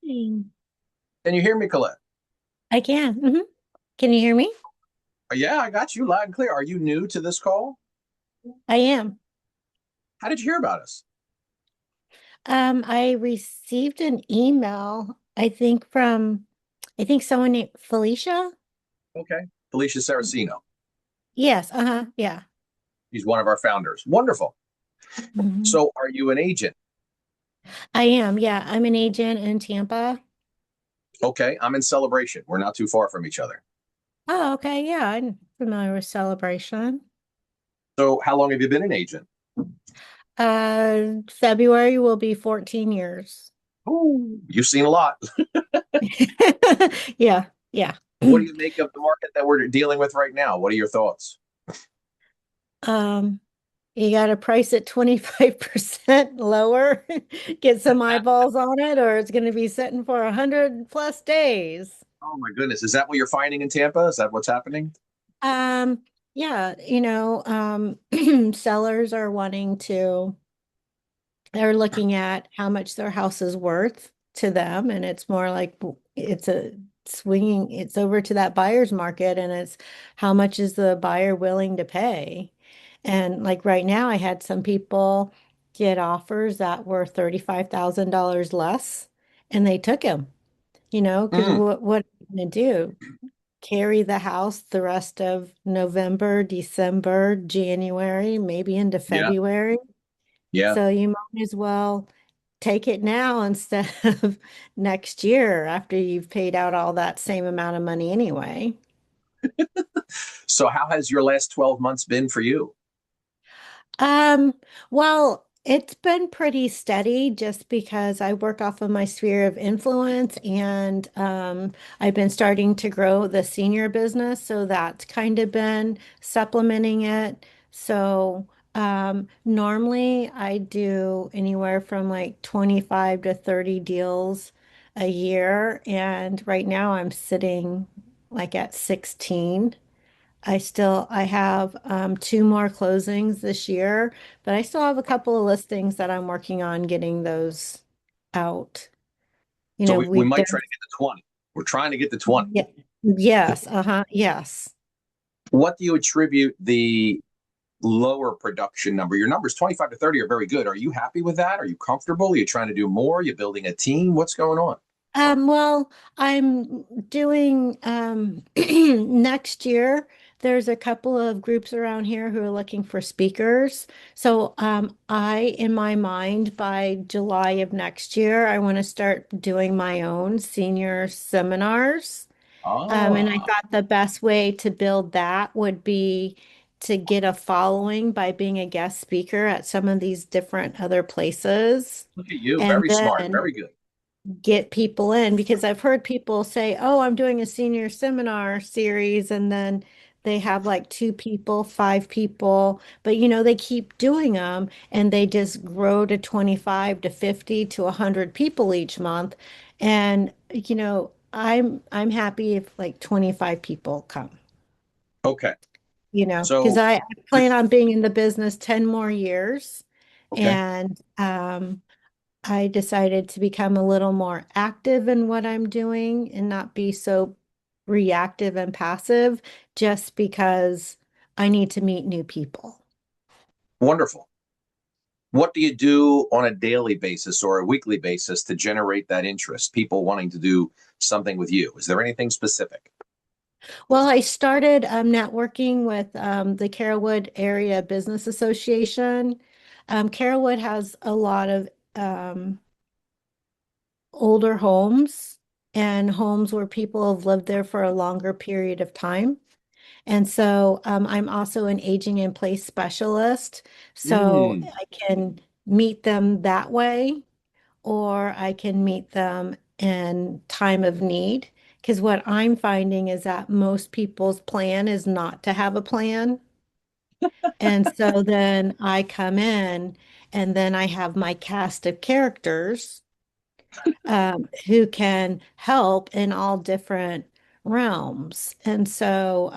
Mm. Can you hear me, Colette? I can. Can you hear me? Yeah, I got you loud and clear. Are you new to this call? I am. How did you hear about us? I received an email, I think someone named Felicia. Okay. Felicia Saraceno. Yes, yeah. He's one of our founders. Wonderful. Mhm. So, are you an agent? I am, yeah. I'm an agent in Tampa. Okay. I'm in Celebration. We're not too far from each other. Oh, okay, yeah. I'm familiar with Celebration. So, how long have you been an agent? February will be 14 years. Oh, you've seen a lot. Yeah, yeah. What do you make of the market that we're dealing with right now? What are your thoughts? Um, You got to price it 25% lower, get some eyeballs on it, or it's going to be sitting for 100 plus days. Oh my goodness. Is that what you're finding in Tampa? Is that what's happening? Um, yeah, sellers are they're looking at how much their house is worth to them, and it's more like it's over to that buyer's market, and it's how much is the buyer willing to pay. And like right now, I had some people get offers that were $35,000 less, and they took them, because Mm, what are you going to do? Carry the house the rest of November, December, January, maybe into yeah. February. Yeah. So you might as well take it now instead of next year after you've paid out all that same amount of money anyway. So, how has your last 12 months been for you? Um, well, it's been pretty steady just because I work off of my sphere of influence and I've been starting to grow the senior business, so that's kind of been supplementing it. So normally I do anywhere from like 25 to 30 deals a year, and right now I'm sitting like at 16. I have two more closings this year, but I still have a couple of listings that I'm working on getting those out. So, we There, might try to get to 20. We're trying to get to 20. yeah, yes, yes. What do you attribute the lower production number? Your numbers 25 to 30 are very good. Are you happy with that? Are you comfortable? Are you trying to do more? Are you building a team? What's going on? Well, I'm doing next year. There's a couple of groups around here who are looking for speakers. So, in my mind, by July of next year, I want to start doing my own senior seminars. And I Ah, thought the best way to build that would be to get a following by being a guest speaker at some of these different other places. look at you. And Very smart. then Very good. get people in, because I've heard people say, "Oh, I'm doing a senior seminar series," and then they have like two people, five people, but they keep doing them and they just grow to 25 to 50 to 100 people each month. And I'm happy if like 25 people come, Okay. because So, I plan on being in the business 10 more years. okay. And I decided to become a little more active in what I'm doing and not be so reactive and passive just because I need to meet new people. Wonderful. What do you do on a daily basis or a weekly basis to generate that interest? People wanting to do something with you. Is there anything specific? Well, I started networking with the Carrollwood Area Business Association. Carrollwood has a lot of older homes and homes where people have lived there for a longer period of time. And so I'm also an aging in place specialist. So Mm. I can meet them that way, or I can meet them in time of need. Because what I'm finding is that most people's plan is not to have a plan. And so then I come in and then I have my cast of characters who can help in all different realms. And so,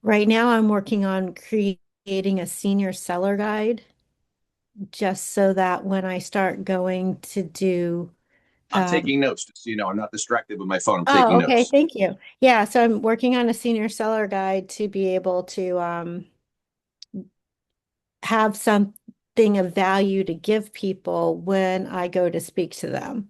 right now, I'm working on creating a senior seller guide just so that when I start going to do I'm Um, taking notes, just so you know. I'm not distracted with my phone. I'm oh, taking okay. notes. Thank you. Yeah. So I'm working on a senior seller guide to be able to have something of value to give people when I go to speak to them.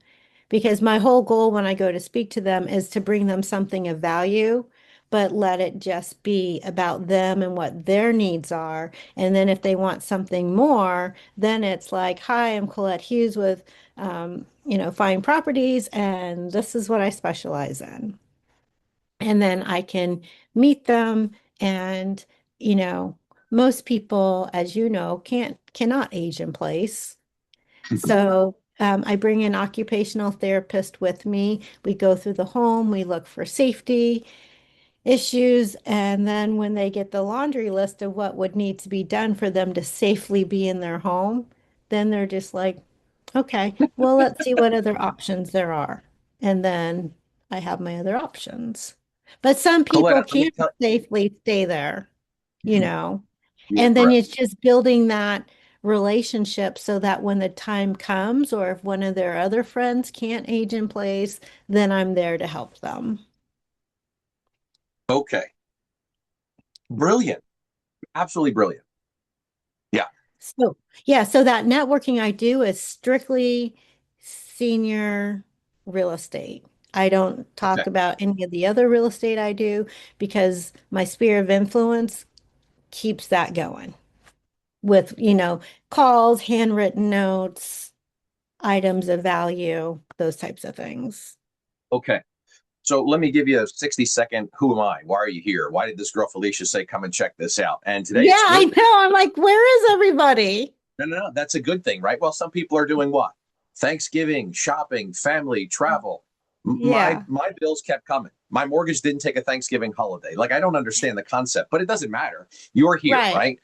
Because my whole goal when I go to speak to them is to bring them something of value, but let it just be about them and what their needs are. And then if they want something more, then it's like, hi, I'm Colette Hughes with, Fine Properties, and this is what I specialize in. And then I can meet them and, you know, most people, as you know, cannot age in place. So I bring an occupational therapist with me. We go through the home, we look for safety issues, and then when they get the laundry list of what would need to be done for them to safely be in their home, then they're just like, okay, well, let's see what other options there are. And then I have my other options. But some people Colette, let me can't tell safely stay there, you know. you, you're And then correct. it's just building that relationship so that when the time comes, or if one of their other friends can't age in place, then I'm there to help them. Okay. Brilliant. Absolutely brilliant. Yeah. So, yeah, so that networking I do is strictly senior real estate. I don't talk Okay. about any of the other real estate I do because my sphere of influence keeps that going with, calls, handwritten notes, items of value, those types of things. Okay. So let me give you a 60-second who am I? Why are you here? Why did this girl Felicia say, come and check this out? And today Yeah, it's I good. know. I'm like, where is everybody? No. That's a good thing, right? Well, some people are doing what? Thanksgiving, shopping, family, travel. My Yeah, my bills kept coming. My mortgage didn't take a Thanksgiving holiday. Like I don't understand the concept, but it doesn't matter. You're here, right. right?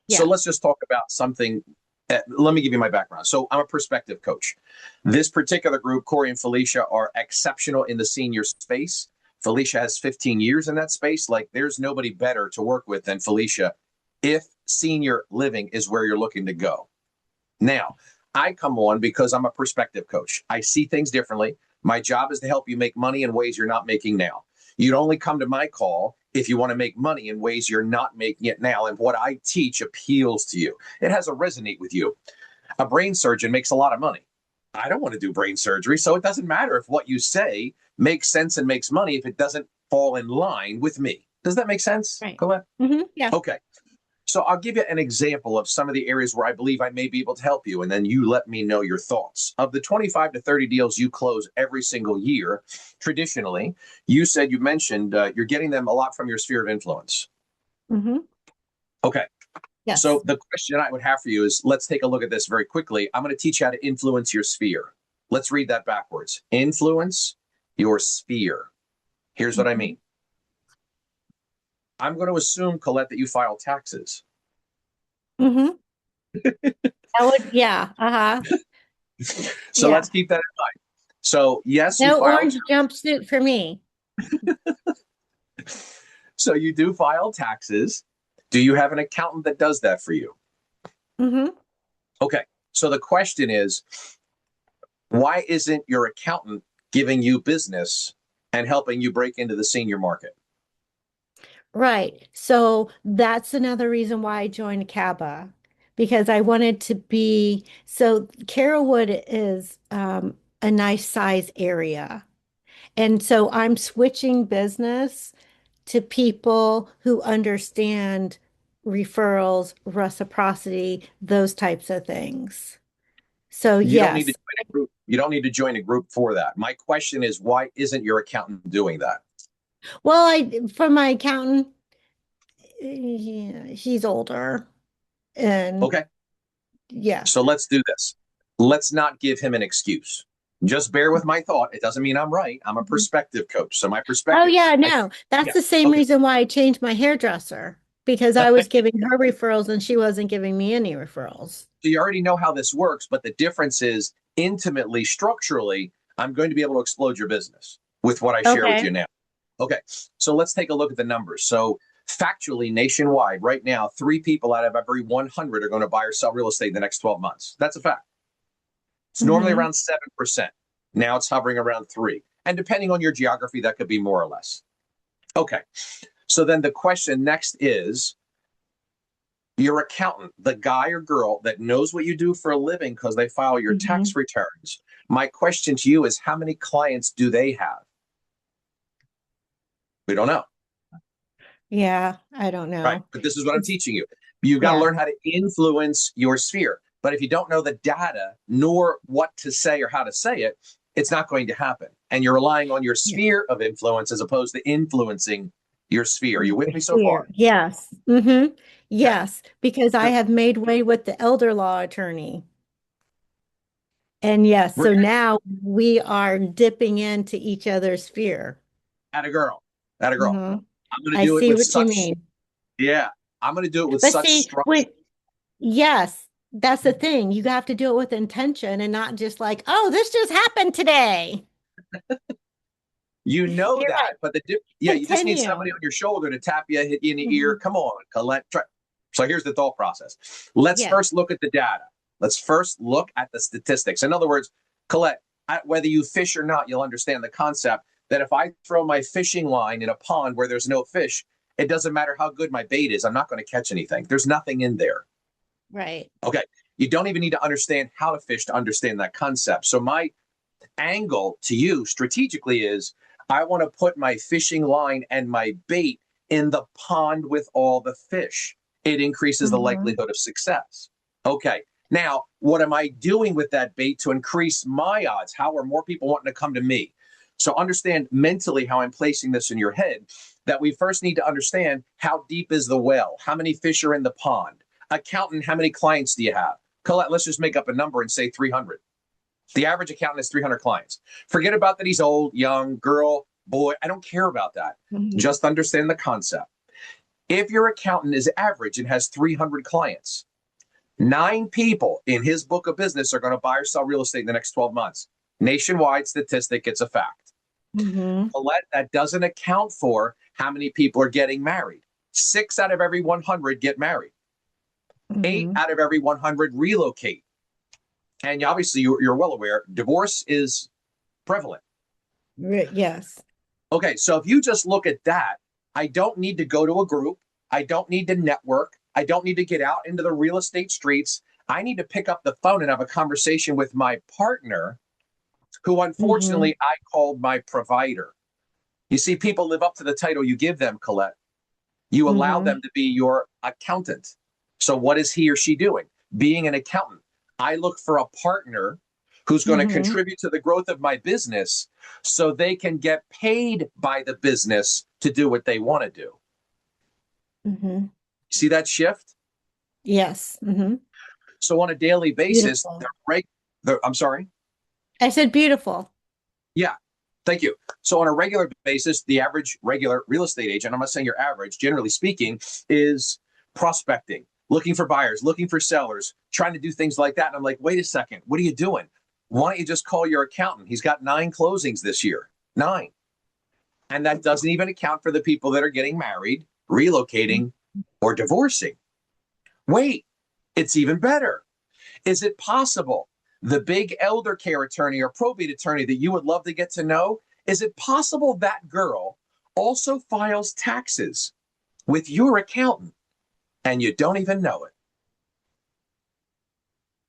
So Yeah. let's just talk about something. Let me give you my background. So I'm a perspective coach. This particular group, Corey and Felicia, are exceptional in the senior space. Felicia has 15 years in that space. Like there's nobody better to work with than Felicia if senior living is where you're looking to go. Now, I come on because I'm a perspective coach. I see things differently. My job is to help you make money in ways you're not making now. You'd only come to my call if you want to make money in ways you're not making it now. And what I teach appeals to you. It has to resonate with you. A brain surgeon makes a lot of money. I don't want to do brain surgery. So it doesn't matter if what you say makes sense and makes money if it doesn't fall in line with me. Does that make sense, Right. Colette? Yeah. Okay. So I'll give you an example of some of the areas where I believe I may be able to help you, and then you let me know your thoughts. Of the 25 to 30 deals you close every single year, traditionally, you mentioned you're getting them a lot from your sphere of influence. hmm Okay. So Yes. the question I would have for you is let's take a look at this very quickly. I'm going to teach you how to influence your sphere. Let's read that backwards. Influence your sphere. Here's what I hmm mean. I'm going to assume, Colette, that you file taxes. hmm That would, yeah. Uh-huh. So Yeah. let's keep that in mind. So, yes, you No file. orange jumpsuit for me. So you do file taxes. Do you have an accountant that does that for you? hmm Okay. So the question is, why isn't your accountant giving you business and helping you break into the senior market? Right. So that's another reason why I joined CABA because I wanted to be, so Carrollwood is a nice size area. And so I'm switching business to people who understand referrals, reciprocity, those types of things. So You don't need to yes. join a group. You don't need to join a group for that. My question is, why isn't your accountant doing that? Well, from my accountant, he's older and Okay. yeah. So let's do this. Let's not give him an excuse. Just bear with my thought. It doesn't mean I'm right. I'm a Mhm. perspective coach. So my Oh perspective, yeah, I, no. That's yeah. the same Okay. reason why I changed my hairdresser because I was giving her referrals and she wasn't giving me any referrals. So you already know how this works, but the difference is intimately, structurally, I'm going to be able to explode your business with what I share with Okay. you now. Okay, so let's take a look at the numbers. So factually, nationwide, right now, 3 people out of every 100 are going to buy or sell real estate in the next 12 months. That's a fact. It's normally hmm around 7%. Now it's hovering around 3. And depending on your geography, that could be more or less. Okay. So then the question next is your accountant, the guy or girl that knows what you do for a living because they file your Hmm. tax returns. My question to you is how many clients do they have? We don't know. Yeah, I don't Right. know. But this is what I'm It's, teaching you. You've got to yeah, learn how to influence your sphere. But if you don't know the data nor what to say or how to say it, it's not going to happen. And you're relying on your yeah. sphere of influence as opposed to influencing your sphere. Are you with Your me so far? sphere. Yes. Hmm. Okay. Yes, because I have made way with the elder law attorney. And yes, We're so good. now we are dipping into each other's sphere. At a girl. At a girl. Hmm. I'm going to I do it see with what you such, mean. yeah, I'm going to do it with But such see, structure. when yes, that's the thing. You have to do it with intention and not just like, oh, this just happened today. You know You're that, right. but yeah, you just need somebody Continue. on your shoulder to tap you, hit you in the ear. Hmm. Come on, Colette. Try. So here's the thought process. Let's Yes. first look at the data. Let's first look at the statistics. In other words, Colette, whether you fish or not, you'll understand the concept that if I throw my fishing line in a pond where there's no fish, it doesn't matter how good my bait is. I'm not going to catch anything. There's nothing in there. Right. Okay. You don't even need to understand how to fish to understand that concept. So my angle to you strategically is I want to put my fishing line and my bait in the pond with all the fish. It increases the Hmm. likelihood of success. Okay. Now, what am I doing with that bait to increase my odds? How are more people wanting to come to me? So understand mentally how I'm placing this in your head that we first need to understand how deep is the well? How many fish are in the pond? Accountant, how many clients do you have? Colette, let's just make up a number and say 300. The average accountant has 300 clients. Forget about that he's old, young, girl, boy. I don't care about that. Hmm. Just understand the concept. If your accountant is average and has 300 clients, 9 people in his book of business are going to buy or sell real estate in the next 12 months. Nationwide statistic, it's a fact. Hmm. But that doesn't account for how many people are getting married. 6 out of every 100 get married. Eight Hmm. out of every 100 relocate. And obviously, you're well aware, divorce is prevalent. Yes. Okay, so if you just look at that, I don't need to go to a group. I don't need to network. I don't need to get out into the real estate streets. I need to pick up the phone and have a conversation with my partner, who Hmm. unfortunately I called my provider. You see, people live up to the title you give them, Colette. You allow Hmm. them to be your accountant. So, what is he or she doing? Being an accountant. I look for a partner who's going to Hmm. contribute to the growth of my business so they can get paid by the business to do what they want to do. Hmm. See that shift? Yes. Hmm. So, on a daily basis, Beautiful. I'm sorry. I said beautiful. Yeah. Thank you. So on a regular basis, the average regular real estate agent, I'm not saying your average, generally speaking, is prospecting, looking for buyers, looking for sellers, trying to do things like that. And I'm like, wait a second, what are you doing? Why don't you just call your accountant? He's got 9 closings this year. 9. And that doesn't even account for the people that are getting married, relocating, or divorcing. Wait, it's even better. Is it possible the big elder care attorney or probate attorney that you would love to get to know? Is it possible that girl also files taxes with your accountant and you don't even know it?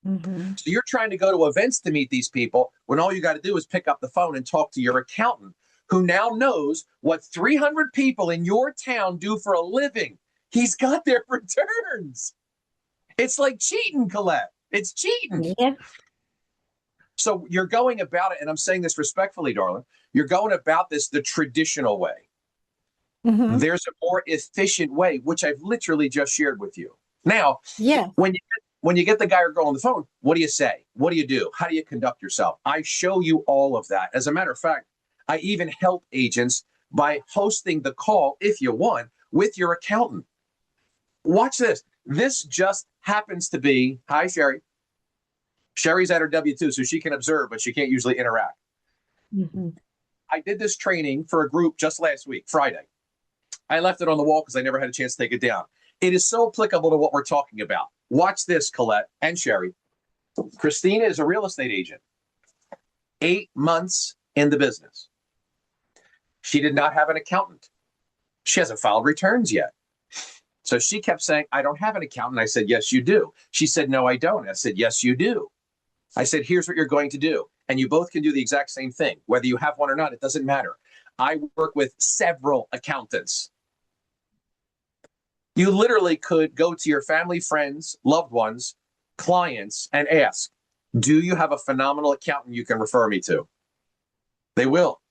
Hmm. So you're trying to go to events to meet these people when all you got to do is pick up the phone and talk to your accountant who now knows what 300 people in your town do for a living. He's got their returns. It's like cheating, Colette. It's cheating. Yeah. So you're going about it, and I'm saying this respectfully, darling. You're going about this the traditional way. Hmm. There's a more efficient way, which I've literally just shared with you. Now, Yes. when you get the guy or girl on the phone, what do you say? What do you do? How do you conduct yourself? I show you all of that. As a matter of fact, I even help agents by hosting the call, if you want, with your accountant. Watch this. This just happens to be, hi, Sherry. Sherry's at her W-2, so she can observe, but she can't usually interact. Hmm. I did this training for a group just last week, Friday. I left it on the wall because I never had a chance to take it down. It is so applicable to what we're talking about. Watch this, Colette and Sherry. Christina is a real estate agent. 8 months in the business. She did not have an accountant. She hasn't filed returns yet. So she kept saying, I don't have an accountant. I said, yes, you do. She said, no, I don't. I said, yes, you do. I said, here's what you're going to do. And you both can do the exact same thing. Whether you have one or not, it doesn't matter. I work with several accountants. You literally could go to your family, friends, loved ones, clients, and ask, do you have a phenomenal accountant you can refer me to? They will.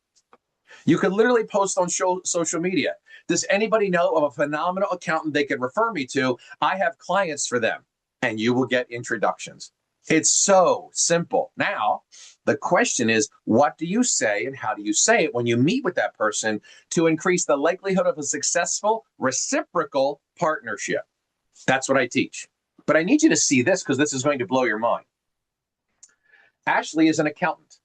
You could literally post on social media. Does anybody know of a phenomenal accountant they can refer me to? I have clients for them, and you will get introductions. It's so simple. Now, the question is, what do you say and how do you say it when you meet with that person to increase the likelihood of a successful reciprocal partnership? That's what I teach. But I need you to see this because this is going to blow your mind. Ashley is an accountant.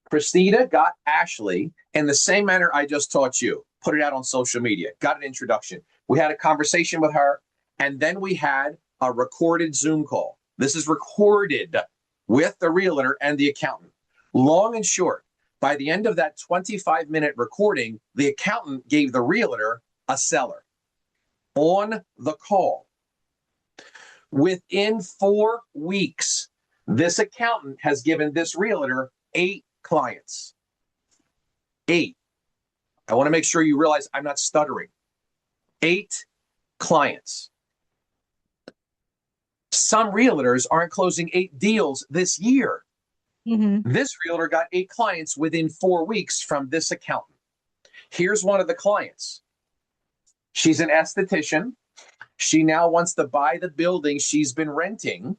Christina got Ashley in the same manner I just taught you. Put it out on social media, got an introduction. We had a conversation with her, and then we had a recorded Zoom call. This is recorded with the realtor and the accountant. Long and short, by the end of that 25-minute recording, the accountant gave the realtor a seller on the call. Within 4 weeks, this accountant has given this realtor 8 clients. 8. I want to make sure you realize I'm not stuttering. 8 clients. Some realtors aren't closing 8 deals this year. Mm-hmm. This realtor got 8 clients within 4 weeks from this accountant. Here's one of the clients. She's an esthetician. She now wants to buy the building she's been renting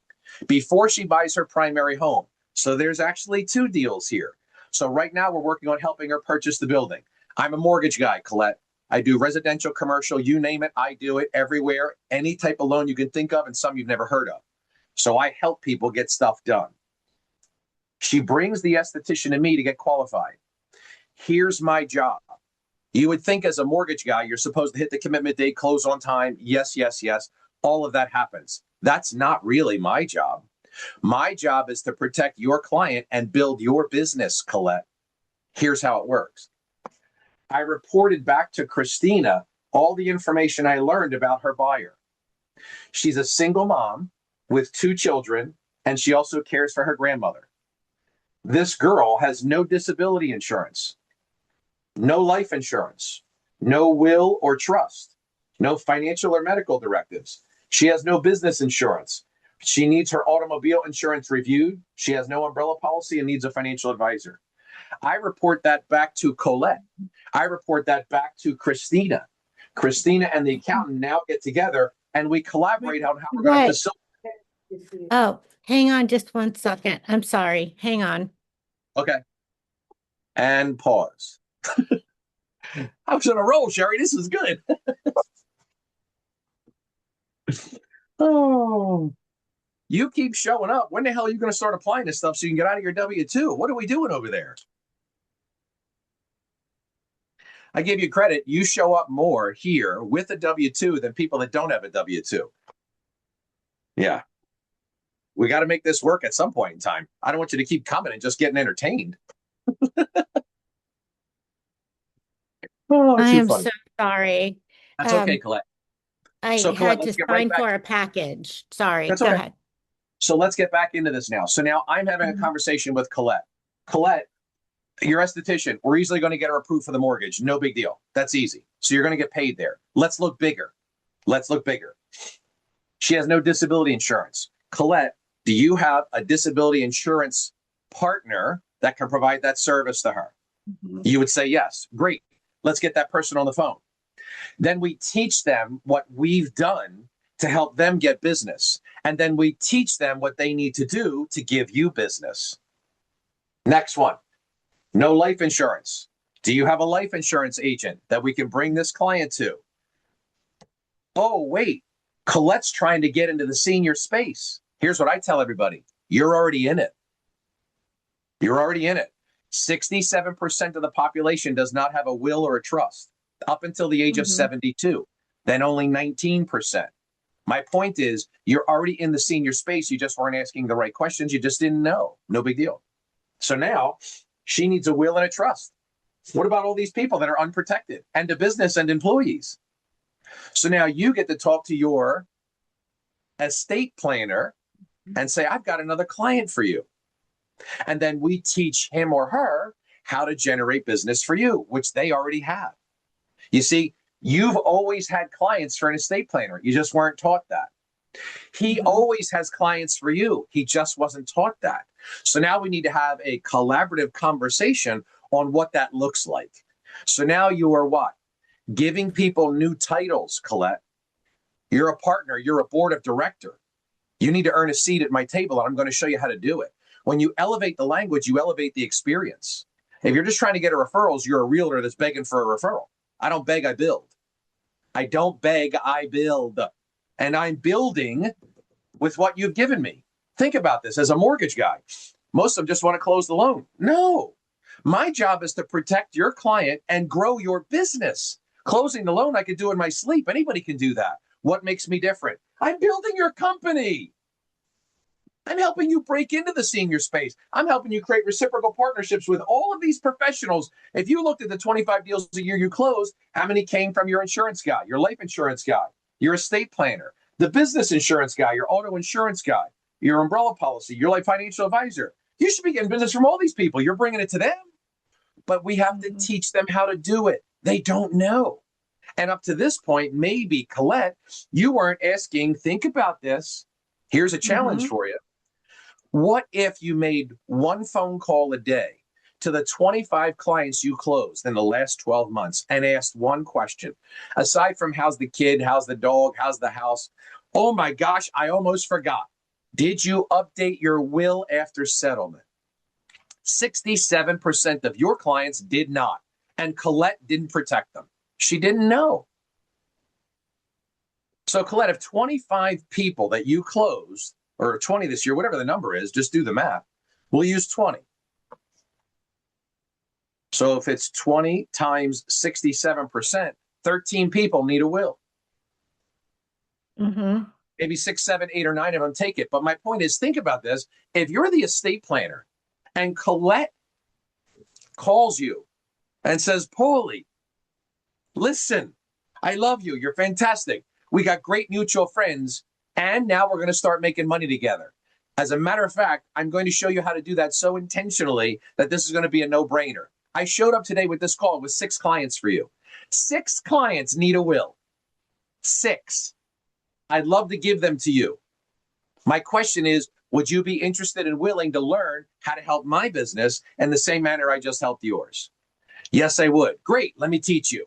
before she buys her primary home. So there's actually 2 deals here. So right now we're working on helping her purchase the building. I'm a mortgage guy, Colette. I do residential, commercial, you name it. I do it everywhere. Any type of loan you can think of and some you've never heard of. So I help people get stuff done. She brings the esthetician to me to get qualified. Here's my job. You would think as a mortgage guy, you're supposed to hit the commitment date, close on time. Yes, yes, yes. All of that happens. That's not really my job. My job is to protect your client and build your business, Colette. Here's how it works. I reported back to Christina all the information I learned about her buyer. She's a single mom with 2 children, and she also cares for her grandmother. This girl has no disability insurance, no life insurance, no will or trust, no financial or medical directives. She has no business insurance. She needs her automobile insurance reviewed. She has no umbrella policy and needs a financial advisor. I report that back to Colette. I report that back to Christina. Christina and the accountant now get together and we collaborate on how we're going to facilitate. Oh, hang on just 1 second. I'm sorry. Hang on. Okay. And pause. I was on a roll, Sherry. This is good. Oh. You keep showing up. When the hell are you going to start applying this stuff so you can get out of your W-2? What are we doing over there? I give you credit. You show up more here with a W-2 than people that don't have a W-2. Yeah. We got to make this work at some point in time. I don't want you to keep coming and just getting entertained. I am so sorry. That's okay, Colette. I had to sign for a package. Sorry. That's Go okay. ahead. So let's get back into this now. So now I'm having a conversation with Colette. Colette, your esthetician, we're easily going to get her approved for the mortgage. No big deal. That's easy. So you're going to get paid there. Let's look bigger. Let's look bigger. She has no disability insurance. Colette, do you have a disability insurance partner that can provide that service to her? Mm-hmm. You would say yes. Great. Let's get that person on the phone. Then we teach them what we've done to help them get business. And then we teach them what they need to do to give you business. Next one. No life insurance. Do you have a life insurance agent that we can bring this client to? Oh, wait. Colette's trying to get into the senior space. Here's what I tell everybody. You're already in it. You're already in it. 67% of the population does not have a will or a trust up until the age of 72. Then only 19%. My point is, you're already in the senior space. You just weren't asking the right questions. You just didn't know. No big deal. So now she needs a will and a trust. What about all these people that are unprotected and a business and employees? So now you get to talk to your estate planner and say, I've got another client for you. And then we teach him or her how to generate business for you, which they already have. You see, you've always had clients for an estate planner. You just weren't taught that. He Mm-hmm. always has clients for you. He just wasn't taught that. So now we need to have a collaborative conversation on what that looks like. So now you are what? Giving people new titles, Colette. You're a partner. You're a board of director. You need to earn a seat at my table, and I'm going to show you how to do it. When you elevate the language, you elevate the experience. If you're just trying to get a referrals, you're a realtor that's begging for a referral. I don't beg, I build. I don't beg, I build. And I'm building with what you've given me. Think about this as a mortgage guy. Most of them just want to close the loan. No, my job is to protect your client and grow your business. Closing the loan, I could do in my sleep. Anybody can do that. What makes me different? I'm building your company. I'm helping you break into the senior space. I'm helping you create reciprocal partnerships with all of these professionals. If you looked at the 25 deals a year you closed, how many came from your insurance guy, your life insurance guy, your estate planner, the business insurance guy, your auto insurance guy, your umbrella policy, your life financial advisor? You should be getting business from all these people. You're bringing it to them. But we have to Mm-hmm. teach them how to do it. They don't know. And up to this point, maybe, Colette, you weren't asking, think about this. Here's a challenge Mm-hmm. for you. What if you made one phone call a day to the 25 clients you closed in the last 12 months and asked one question? Aside from how's the kid, how's the dog, how's the house? Oh my gosh, I almost forgot. Did you update your will after settlement? 67% of your clients did not. And Colette didn't protect them. She didn't know. So, Colette, if 25 people that you closed, or 20 this year, whatever the number is, just do the math. We'll use 20. So if it's 20 times 67%, 13 people need a will. Mm-hmm. Maybe 6, 7, 8, or 9 of them take it. But my point is, think about this. If you're the estate planner and Colette calls you and says, Paulie, listen, I love you. You're fantastic. We got great mutual friends. And now we're going to start making money together. As a matter of fact, I'm going to show you how to do that so intentionally that this is going to be a no-brainer. I showed up today with this call with 6 clients for you. 6 clients need a will. 6. I'd love to give them to you. My question is, would you be interested and willing to learn how to help my business in the same manner I just helped yours? Yes, I would. Great. Let me teach you.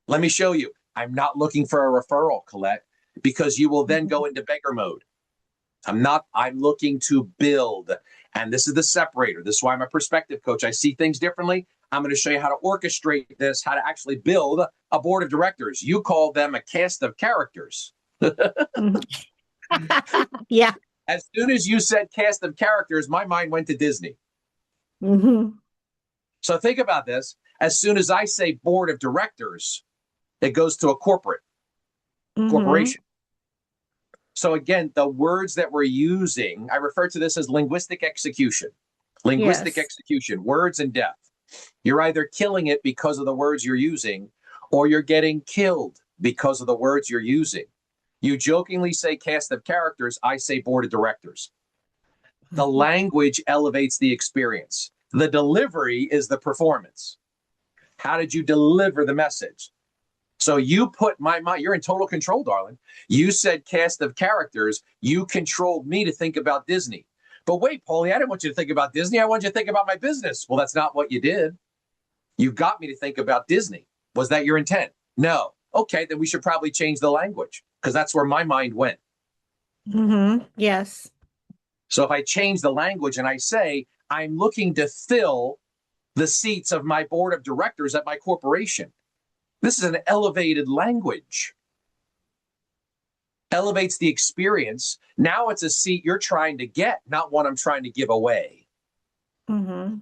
Let me show you. I'm not looking for a referral, Colette, because you will then go into beggar mode. I'm looking to build. And this is the separator. This is why I'm a perspective coach. I see things differently. I'm going to show you how to orchestrate this, how to actually build a board of directors. You call them a cast of characters. Mm-hmm. Yeah. As soon as you said cast of characters, my mind went to Disney. Mm-hmm. So think about this. As soon as I say board of directors, it goes to a Mm-hmm. corporation. So again, the words that we're using, I refer to this as linguistic execution. Linguistic Yes. execution, words and depth. You're either killing it because of the words you're using, or you're getting killed because of the words you're using. You jokingly say cast of characters, I say board of directors. The language elevates the experience. The delivery is the performance. How did you deliver the message? So you put my mind, you're in total control, darling. You said cast of characters. You controlled me to think about Disney. But wait, Paulie, I didn't want you to think about Disney. I want you to think about my business. Well, that's not what you did. You got me to think about Disney. Was that your intent? No. Okay, then we should probably change the language because that's where my mind went. Mm-hmm. Yes. So if I change the language and I say, I'm looking to fill the seats of my board of directors at my corporation, this is an elevated language. Elevates the experience. Now it's a seat you're trying to get, not one I'm trying to give away. Mm-hmm.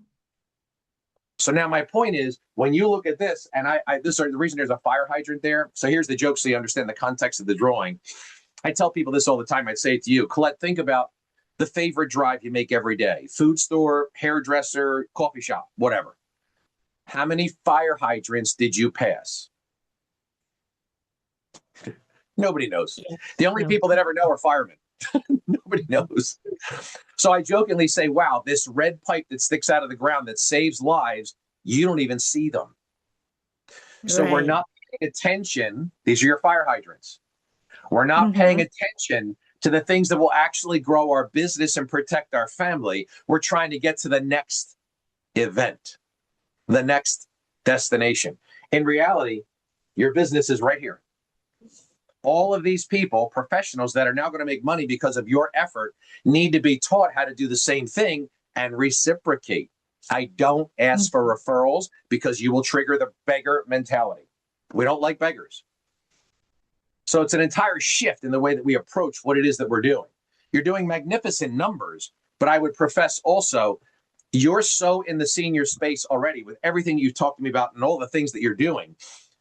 So now my point is, when you look at this, and this is the reason there's a fire hydrant there. So here's the joke so you understand the context of the drawing. I tell people this all the time. I'd say it to you, Colette, think about the favorite drive you make every day? Food store, hairdresser, coffee shop, whatever. How many fire hydrants did you pass? Nobody knows. Yeah. The only No. people that ever know are firemen. Nobody knows. So I jokingly say, wow, this red pipe that sticks out of the ground that saves lives, you don't even see them. So we're Right. not paying attention. These are your fire hydrants. We're not paying Mm-hmm. attention to the things that will actually grow our business and protect our family. We're trying to get to the next event, the next destination. In reality, your business is right here. All of these people, professionals that are now going to make money because of your effort, need to be taught how to do the same thing and reciprocate. I don't ask for referrals because you will trigger the beggar mentality. We don't like beggars. So it's an entire shift in the way that we approach what it is that we're doing. You're doing magnificent numbers, but I would profess also you're so in the senior space already with everything you've talked to me about and all the things that you're doing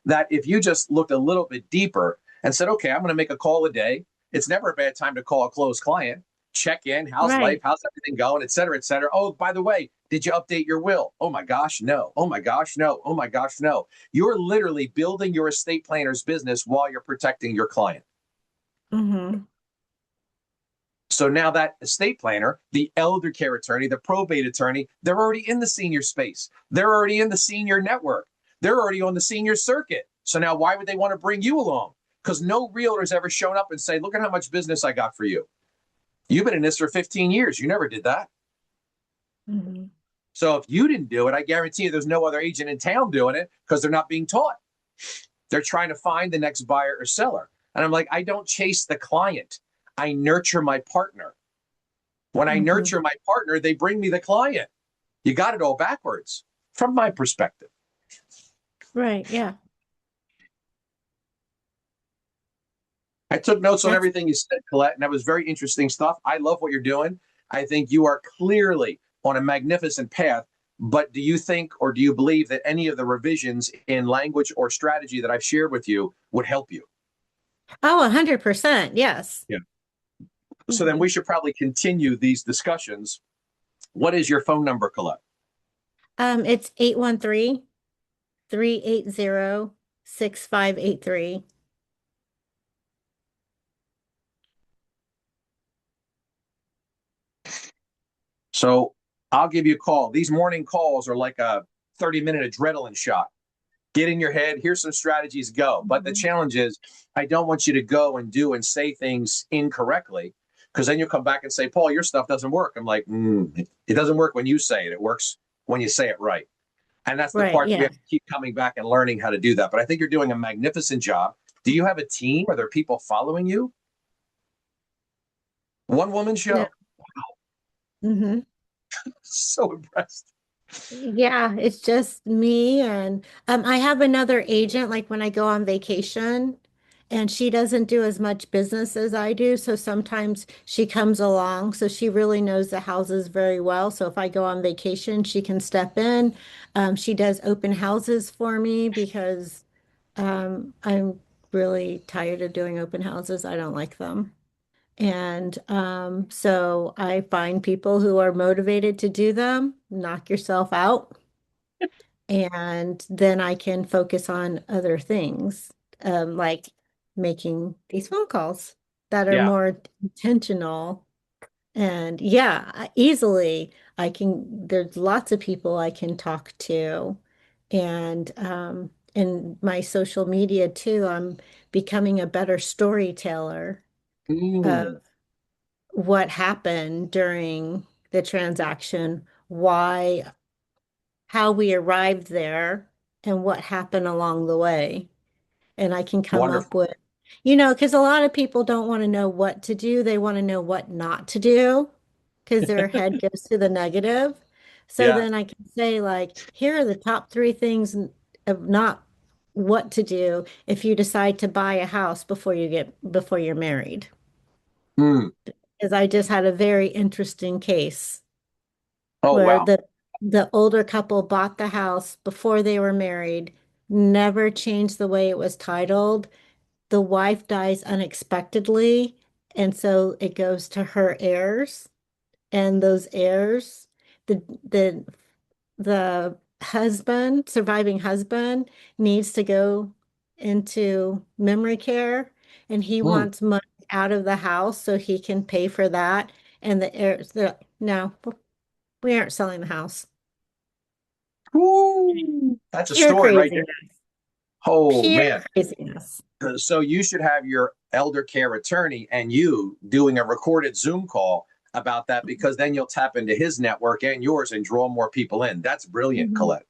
that if you just looked a little bit deeper and said, okay, I'm going to make a call a day. It's never a bad time to call a closed client, check in, how's life, Right. how's everything going, et cetera, et cetera. Oh, by the way, did you update your will? Oh my gosh, no. Oh my gosh, no. Oh my gosh, no. You're literally building your estate planner's business while you're protecting your client. Mm-hmm. So now that estate planner, the elder care attorney, the probate attorney, they're already in the senior space. They're already in the senior network. They're already on the senior circuit. So now why would they want to bring you along? Because no realtor's ever shown up and say, look at how much business I got for you. You've been in this for 15 years. You never did that. Mm-hmm. So if you didn't do it, I guarantee you there's no other agent in town doing it because they're not being taught. They're trying to find the next buyer or seller. And I'm like, I don't chase the client. I nurture my partner. When I Mm-hmm. nurture my partner, they bring me the client. You got it all backwards from my perspective. Right. Yeah. I took notes on That's everything you said, Colette, and that was very interesting stuff. I love what you're doing. I think you are clearly on a magnificent path. But do you think or do you believe that any of the revisions in language or strategy that I've shared with you would help you? 100%. Yes. Yeah. So then Mm-hmm. we should probably continue these discussions. What is your phone number, Colette? It's 813-380-6583. So I'll give you a call. These morning calls are like a 30-minute adrenaline shot. Get in your head. Here's some strategies, go. But the Mhm. challenge is, I don't want you to go and do and say things incorrectly because then you'll come back and say, Paul, your stuff doesn't work. I'm like, it doesn't work when you say it. It works when you say it right. And that's the Right. part that we Yeah. have to keep coming back and learning how to do that. But I think you're doing a magnificent job. Do you have a team? Are there people following you? One woman No. show. Hmm. So impressed. Yeah, it's just me and I have another agent like when I go on vacation and she doesn't do as much business as I do, so sometimes she comes along, so she really knows the houses very well. So if I go on vacation, she can step in. She does open houses for me because I'm really tired of doing open houses. I don't like them. And so I find people who are motivated to do them, knock yourself out, and then I can focus on other things, like making these phone calls that are Yeah. more intentional. And yeah, easily I can, there's lots of people I can talk to. And in my social media too, I'm becoming a better storyteller Mm, what happened during the transaction, why, how we arrived there, and what happened along the way. And I can come up wonderful. with, because a lot of people don't want to know what to do, they want to know what not to do because their head goes to the negative. So Yeah. then I can say, like, here are the top three things of not what to do if you decide to buy a house before you're married. Mm. Because I just had a very interesting case Oh, where wow. the older couple bought the house before they were married, never changed the way it was titled. The wife dies unexpectedly, and so it goes to her heirs. and those heirs, the the the husband, surviving husband, needs to go into memory care, and he Hmm. wants money out of the house so he can pay for that. And the heirs, no, we aren't selling the house. Woo. That's a Pure story right there. craziness. Oh Pure man. craziness. So you should have your elder care attorney and you doing a recorded Zoom call about that because then you'll tap into his network and yours and draw more people in. That's brilliant, Mhm. Colette.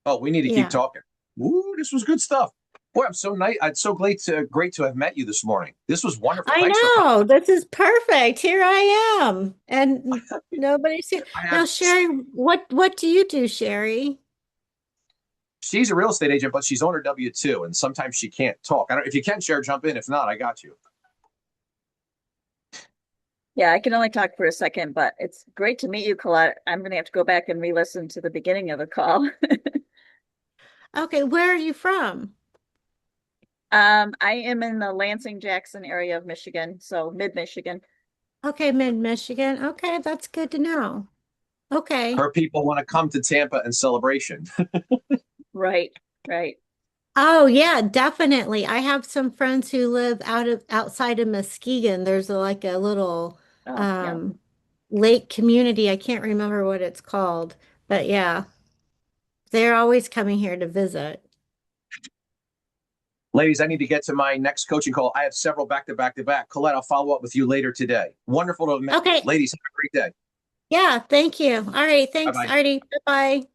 Oh, we need to keep Yeah. talking. Ooh, this was good stuff. Boy, I'm so nice. It's so great to have met you this morning. This was wonderful. I Thanks for coming. know. This is perfect. Here I am. And nobody's here. I have Now, Sherry, what do you do, Sherry? She's a real estate agent, but she's on her W-2, and sometimes she can't talk. I don't if you can share, jump in. If not, I got you. Yeah, I can only talk for a second, but it's great to meet you, Colette. I'm going to have to go back and re-listen to the beginning of the call. Okay, where are you from? I am in the Lansing, Jackson area of Michigan, so mid-Michigan. Okay, mid-Michigan. Okay, that's good to know. Okay. Her people want to come to Tampa and celebration. Right, right. Oh yeah, definitely. I have some friends who live outside of Muskegon. There's like a little Oh, yeah. um lake community. I can't remember what it's called, but yeah, they're always coming here to visit. Ladies, I need to get to my next coaching call. I have several back to back to back. Colette, I'll follow up with you later today. Wonderful to have met you. Okay. Ladies, have a great day. Yeah, thank you. All right, Bye thanks, bye. Artie. Bye-bye.